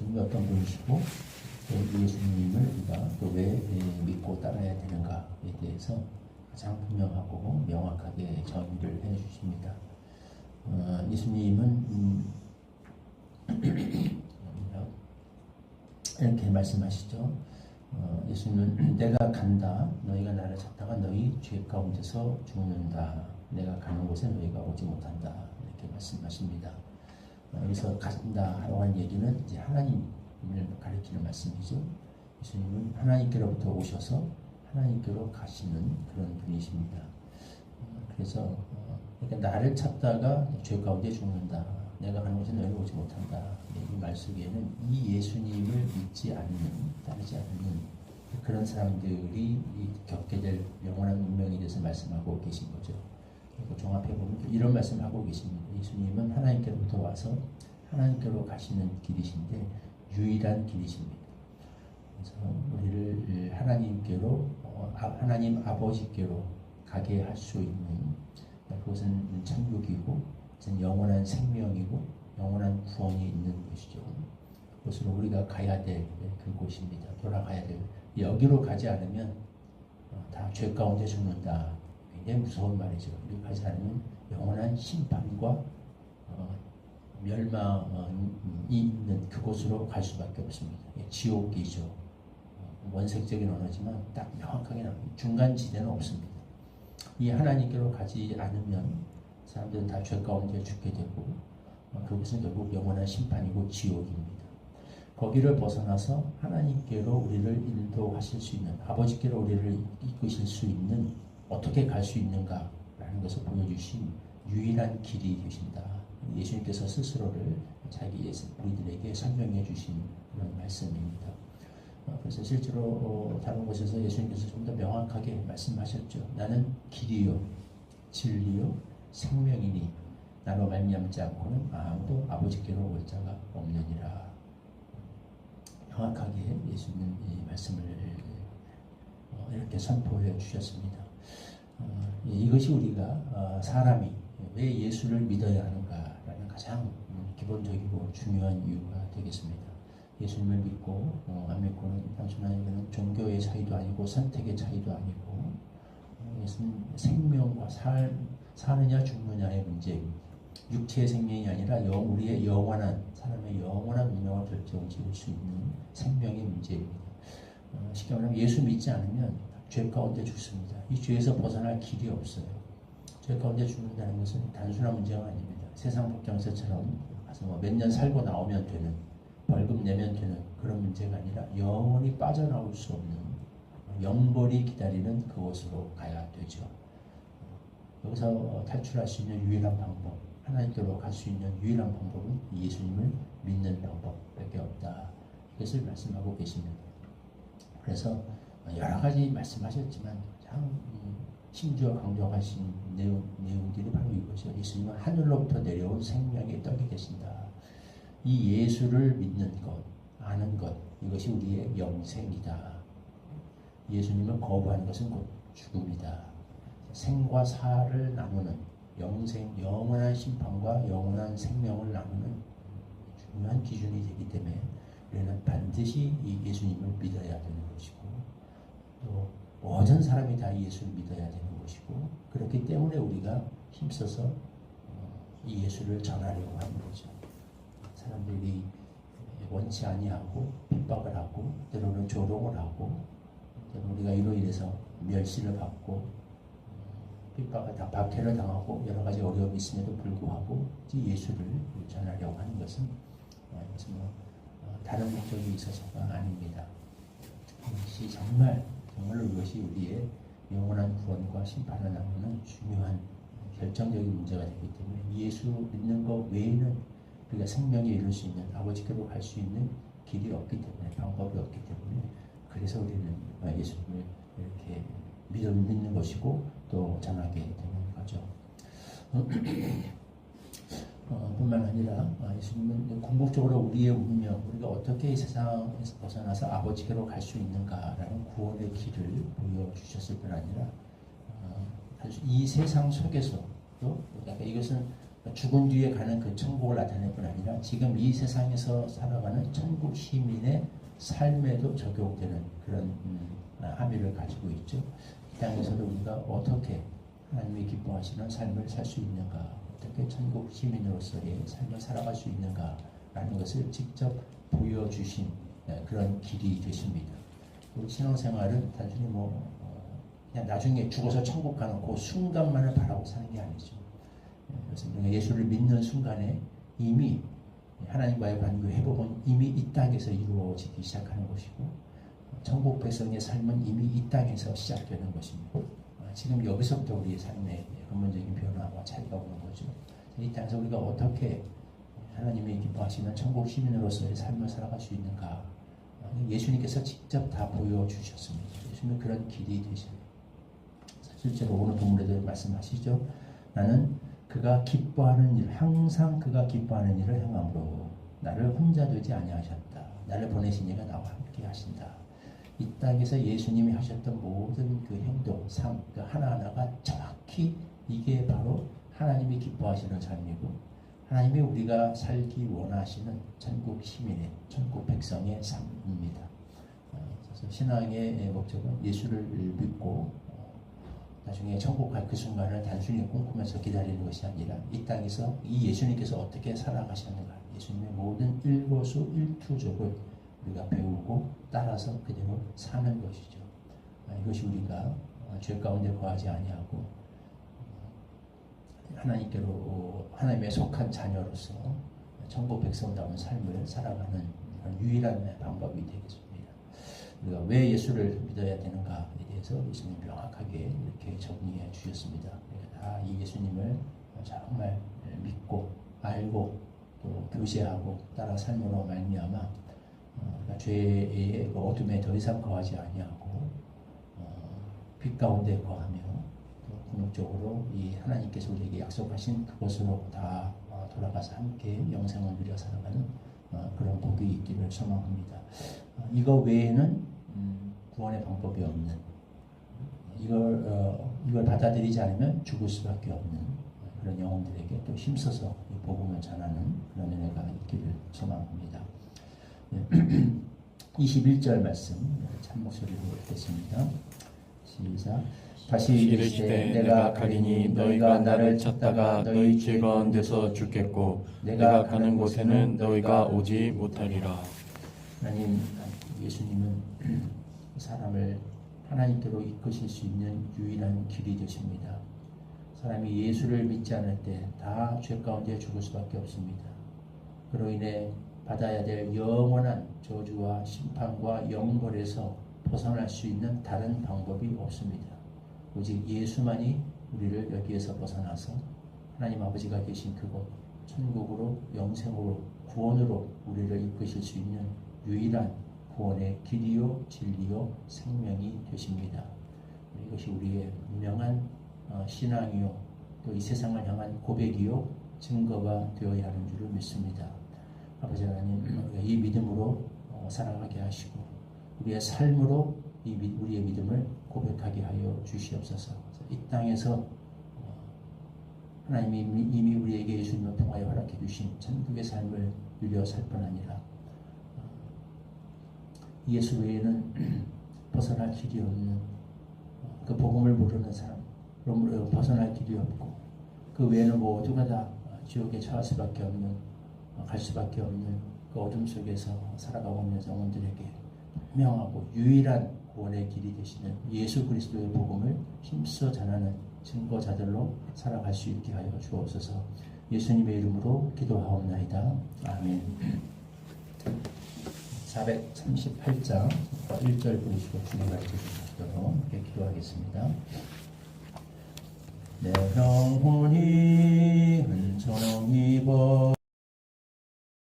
예수님이 어떤 분이시고 또 예수님을 우리가 또 왜 믿고 따라야 되는가에 대해서 가장 분명하고 명확하게 정의를 해 주십니다. 예수님은 이렇게 말씀하시죠. 예수님은 내가 간다. 너희가 나를 찾다가 너희 죄 가운데서 죽는다. 내가 가는 곳에 너희가 오지 못한다. 이렇게 말씀하십니다. 여기서 간다라고 하는 얘기는 이제 하나님을 가리키는 말씀이죠. 예수님은 하나님께로부터 오셔서 하나님께로 가시는 그런 분이십니다. 그래서 그러니까 나를 찾다가 죄 가운데 죽는다. 내가 가는 곳에 너희가 오지 못한다. 이 말 속에는 이 예수님을 믿지 않는, 따르지 않는 그런 사람들이 겪게 될 영원한 운명에 대해서 말씀하고 계신 거죠. 그리고 종합해보면 이런 말씀을 하고 계십니다. 예수님은 하나님께로부터 와서 하나님께로 가시는 길이신데 유일한 길이십니다. 그래서 우리를 하나님께로, 하나님 아버지께로 가게 할 수 있는, 그것은 천국이고 그것은 영원한 생명이고 영원한 구원이 있는 곳이죠. 그것으로 우리가 가야 될 그곳입니다. 돌아가야 될. 여기로 가지 않으면 다 죄 가운데 죽는다. 굉장히 무서운 말이죠. 여기 가지 않으면 영원한 심판과 멸망이 있는 그곳으로 갈 수밖에 없습니다. 지옥이죠. 원색적인 언어지만 딱 명확하게 나옵니다. 중간 지대는 없습니다. 이 하나님께로 가지 않으면 사람들은 다 죄 가운데 죽게 되고 그것은 결국 영원한 심판이고 지옥입니다. 거기를 벗어나서 하나님께로 우리를 인도하실 수 있는, 아버지께로 우리를 이끄실 수 있는, 어떻게 갈 수 있는가라는 것을 보여주신 유일한 길이 계신다. 예수님께서 스스로를 우리들에게 설명해 주신 그런 말씀입니다. 그래서 실제로 다른 곳에서 예수님께서 좀 더 명확하게 말씀하셨죠. 나는 길이요 진리요 생명이니 나로 말미암지 않고는 아무도 아버지께로 올 자가 없느니라. 명확하게 예수님 이 말씀을 이렇게 선포해 주셨습니다. 이것이 우리가 사람이 왜 예수를 믿어야 하는가라는 가장 기본적이고 중요한 이유가 되겠습니다. 예수님을 믿고 안 믿고는 단순한 종교의 차이도 아니고 선택의 차이도 아니고 이것은 생명과 사느냐 죽느냐의 문제입니다. 육체의 생명이 아니라 우리의 영원한, 사람의 영원한 운명을 결정지을 수 있는 생명의 문제입니다. 쉽게 말하면 예수 믿지 않으면 죄 가운데 죽습니다. 이 죄에서 벗어날 길이 없어요. 죄 가운데 죽는다는 것은 단순한 문제가 아닙니다. 세상 복장서처럼 가서 몇 년 살고 나오면 되는, 벌금 내면 되는 그런 문제가 아니라 영원히 빠져나올 수 없는 영벌이 기다리는 그곳으로 가야 되죠. 여기서 탈출할 수 있는 유일한 방법, 하나님께로 갈 수 있는 유일한 방법은 예수님을 믿는 방법밖에 없다. 이것을 말씀하고 계십니다. 그래서 여러 가지 말씀하셨지만 가장 심지어 강조하신 내용들이 바로 이것이죠. 예수님은 하늘로부터 내려온 생명의 떡이 되신다. 이 예수를 믿는 것, 아는 것, 이것이 우리의 영생이다. 예수님을 거부하는 것은 곧 죽음이다. 생과 사를 나누는 영생, 영원한 심판과 영원한 생명을 나누는 중요한 기준이 되기 때문에 우리는 반드시 이 예수님을 믿어야 되는 것이고 또 모든 사람이 다 예수를 믿어야 되는 것이고 그렇기 때문에 우리가 힘써서 이 예수를 전하려고 하는 거죠. 사람들이 원치 아니하고 핍박을 하고 때로는 조롱을 하고 때로는 우리가 이로 인해서 멸시를 받고 핍박을 다 박해를 당하고 여러 가지 어려움이 있음에도 불구하고 예수를 전하려고 하는 것은 다른 목적이 있어서가 아닙니다. 이것이 정말로 이것이 우리의 영원한 구원과 심판을 나누는 중요한 결정적인 문제가 되기 때문에 예수 믿는 것 외에는 우리가 생명에 이룰 수 있는 아버지께로 갈 수 있는 길이 없기 때문에 방법이 없기 때문에 그래서 우리는 예수님을 이렇게 믿는 것이고 또 전하게 되는 거죠. 뿐만 아니라 예수님은 궁극적으로 우리의 운명, 우리가 어떻게 이 세상에서 벗어나서 아버지께로 갈 수 있는가라는 구원의 길을 보여주셨을 뿐 아니라 이 세상 속에서도 그러니까 이것은 죽은 뒤에 가는 그 천국을 나타낼 뿐 아니라 지금 이 세상에서 살아가는 천국 시민의 삶에도 적용되는 그런 함의를 가지고 있죠. 이 땅에서도 우리가 어떻게 하나님이 기뻐하시는 삶을 살 수 있는가, 어떻게 천국 시민으로서의 삶을 살아갈 수 있는가라는 것을 직접 보여주신 그런 길이 되십니다. 우리 신앙생활은 단순히 그냥 나중에 죽어서 천국 가는 그 순간만을 바라고 사는 게 아니죠. 그래서 우리가 예수를 믿는 순간에 이미 하나님과의 관계 회복은 이미 이 땅에서 이루어지기 시작하는 것이고, 천국 백성의 삶은 이미 이 땅에서 시작되는 것입니다. 지금 여기서부터 우리의 삶의 근본적인 변화와 차이가 오는 거죠. 이 땅에서 우리가 어떻게 하나님이 기뻐하시는 천국 시민으로서의 삶을 살아갈 수 있는가, 예수님께서 직접 다 보여주셨습니다. 예수님은 그런 길이 되십니다. 실제로 오늘 본문에도 말씀하시죠. 나는 그가 기뻐하는 일, 항상 그가 기뻐하는 일을 행함으로 나를 혼자 두지 아니하셨다. 나를 보내신 이가 나와 함께 하신다. 이 땅에서 예수님이 하셨던 모든 그 행동, 삶, 그 하나하나가 정확히 이게 바로 하나님이 기뻐하시는 삶이고, 하나님이 우리가 살기 원하시는 천국 시민의, 천국 백성의 삶입니다. 그래서 신앙의 목적은 예수를 믿고 나중에 천국 갈 그 순간을 단순히 꿈꾸면서 기다리는 것이 아니라 이 땅에서 이 예수님께서 어떻게 살아가셨는가, 예수님의 모든 일거수일투족을 우리가 배우고 따라서 그대로 사는 것이죠. 이것이 우리가 죄 가운데 거하지 아니하고 하나님께로, 하나님의 속한 자녀로서 천국 백성다운 삶을 살아가는 유일한 방법이 되겠습니다. 우리가 왜 예수를 믿어야 되는가에 대해서 예수님 명확하게 이렇게 정리해 주셨습니다. 다 이 예수님을 정말 믿고 알고 또 교제하고 따라 삶으로 말미암아 죄의 어둠에 더 이상 거하지 아니하고 빛 가운데 거하며 또 궁극적으로 이 하나님께서 우리에게 약속하신 그것으로 다 돌아가서 함께 영생을 누려 살아가는 그런 복이 있기를 소망합니다. 이거 외에는 구원의 방법이 없는, 이걸 받아들이지 않으면 죽을 수밖에 없는 그런 영혼들에게 또 힘써서 이 복음을 전하는 그런 은혜가 있기를 소망합니다. 21절 말씀 참목소리로 읽겠습니다. 시작. 다시 이르시되 내가 가리니 너희가 나를 찾다가 너희 즐거운 데서 죽겠고 내가 가는 곳에는 너희가 오지 못하리라. 하나님, 예수님은 사람을 하나님께로 이끄실 수 있는 유일한 길이 되십니다. 사람이 예수를 믿지 않을 때 다 죄 가운데 죽을 수밖에 없습니다. 그로 인해 받아야 될 영원한 저주와 심판과 영벌에서 벗어날 수 있는 다른 방법이 없습니다. 오직 예수만이 우리를 여기에서 벗어나서 하나님 아버지가 계신 그곳 천국으로, 영생으로, 구원으로 우리를 이끄실 수 있는 유일한 구원의 길이요 진리요 생명이 되십니다. 이것이 우리의 분명한 신앙이요 또 이 세상을 향한 고백이요 증거가 되어야 하는 줄을 믿습니다. 아버지 하나님, 이 믿음으로 살아가게 하시고 우리의 삶으로 우리의 믿음을 고백하게 하여 주시옵소서. 이 땅에서 하나님이 이미 우리에게 예수님을 통하여 허락해 주신 천국의 삶을 누려 살 뿐 아니라 예수 외에는 벗어날 길이 없는, 그 복음을 모르는 사람, 그러므로 벗어날 길이 없고 그 외에는 모두가 다 지옥에 처할 수밖에 없는, 갈 수밖에 없는 그 어둠 속에서 살아가고 있는 영혼들에게 분명하고 유일한 구원의 길이 되시는 예수 그리스도의 복음을 힘써 전하는 증거자들로 살아갈 수 있게 하여 주옵소서. 예수님의 이름으로 기도하옵나이다. 아멘. 438장 1절 부르시고 주님 가르쳐 주시도록 이렇게 기도하겠습니다. 내 영혼이 흔적 입어